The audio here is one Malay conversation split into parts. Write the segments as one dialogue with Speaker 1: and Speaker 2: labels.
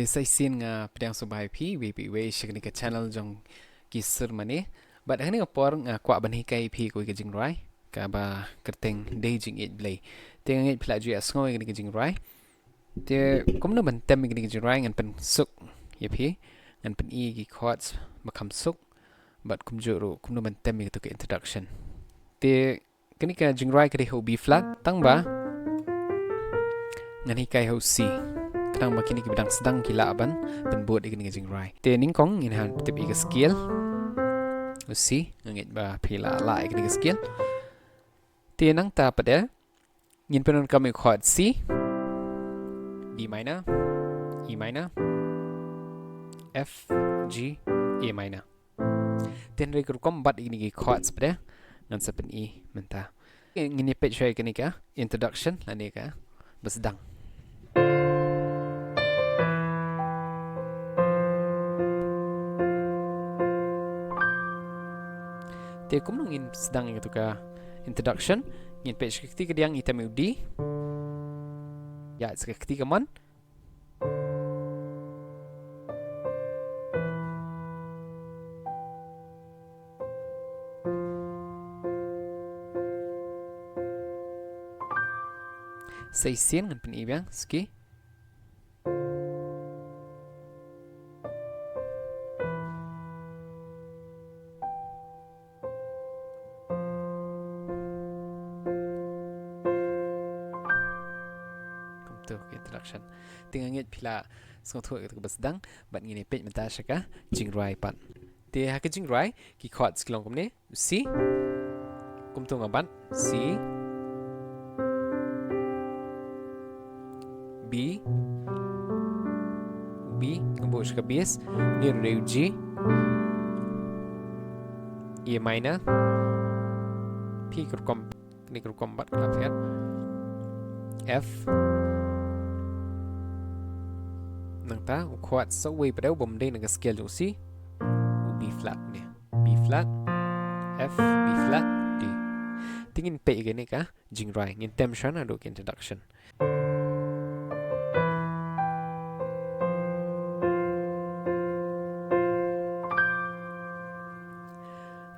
Speaker 1: Saya sin nga pedang subay pi we shikni ka channel jong kisur mani but hani por nga kwa ban hi kai pi ko ka jingrwai ka ba kerteng DEI JINGIEID BLEI teng ngi pla ju asngoi ni ka jingrwai te kumno ban tem ni ka jingrwai ngan pen suk ye pi ngan pen i ki chords makam suk but kumju ro kumno ban tem ni to ka introduction te kani ka jingrwai ka ho B flat tang ba ngan hi kai ho C tang makini ki bidang sedang kila ban penbuat ikini ka jingrwai te ning kong in han tip ika skill usi ngit ba pila la ikini ka skill te nang ta pada ngin penon kami chord C D minor E minor F G A minor ten re kom bat ikini ki chords pada ngan sapen E menta ngini page ikini ka introduction lani ka bersedang te kumno ngin sedang itu ka introduction ngin page ketiga diang item D ya ketiga man say sin ngan pen ibiang ski introduction tinggal ngit pila song thoi ka basdang bat ngini page menta shaka jingrwai pat te ha ka jingrwai ki chords klong komne C kum tu ngaban C B ngbo shaka bass ni re G E minor P kom ni kom bat klap F nang ta chord so way pada bom dei nang scale tu si B flat ni B flat F B flat D tingin pe gani ka jingrwai ngin tension ado introduction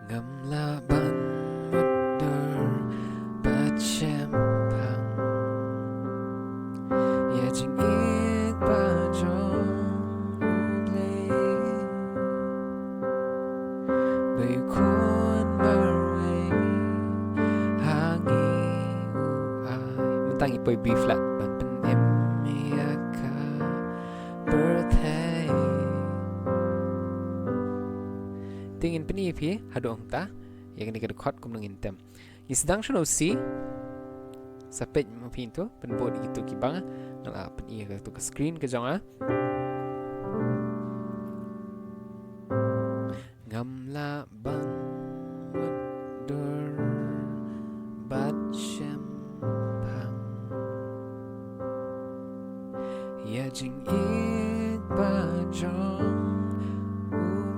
Speaker 1: ngamla ban mutter bachem pang ya jingied tangi poi B flat ban pen iaka birthday tingin pen pi hado ta ya kini ka chord kum nangin tem i sedang shono C sapet mapinto pen bod itu ki bang nang pen iaka to ka screen ka jong ngamla ban wadur bachem ya jingied bajong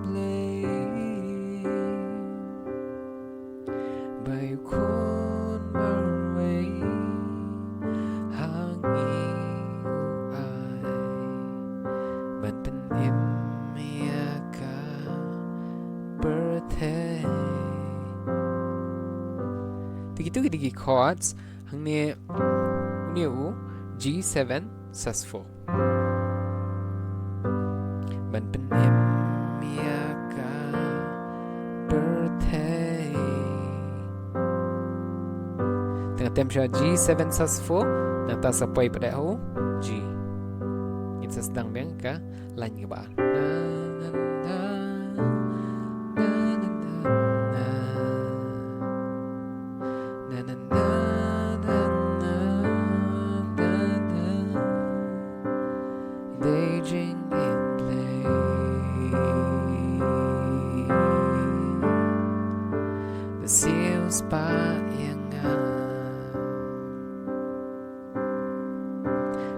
Speaker 1: blei bayu kun marway hangi ai ban pen iaka birthday tigitu digi chords hangni u G7 sus4 ban pen iaka birthday tengah temperature G7 sus4 nata sampai pada ho G ini sedang bang ka lain ke ba DEI JINGIEID BLEI Besius payangan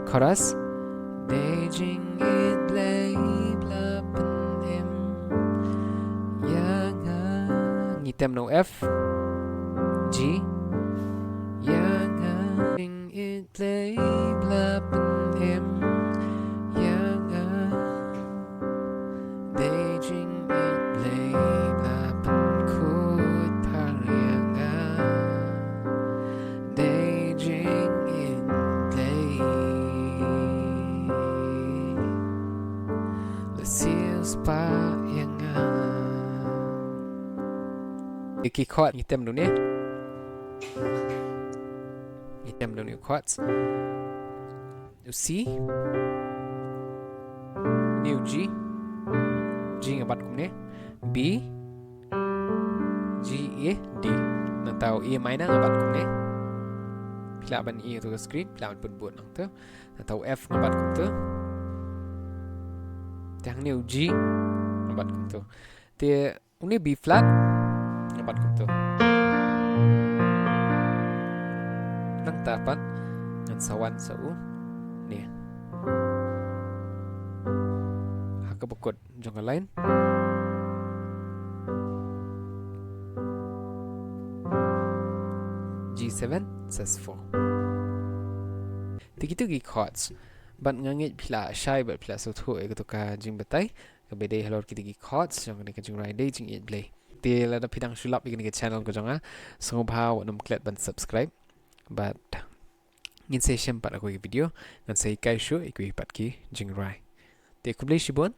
Speaker 1: chorus DEI JINGIED BLEI blapen yangan ngitem no F G yangan JINGIEID BLEI blapen seals pa yang iki chord ngitem dulu ni ngitem dulu ni chords C new G ngabat kum ni B G A D nang tahu E minor ngabat kum ni pila ban E tu ke screen pila ban pun nang tu nang tahu F ngabat kum tu yang new G ngabat kum tu dia ini B flat ngabat kum tu nang tapan ngan sawan sau ni hak bekut jong lain G7 sus4 tigitu gi chords ban ngangit pila shai bat pila sotho e to ka jing batai ka bede halor ki gi chords jong ni ka jingrwai dei jingiet blei te la da pidang sulap igni ke channel ko jonga so bhaw num klet ban subscribe but ngin se shem pat ko video ngan se kai shu ikui pat ki jingrwai te kublei shibon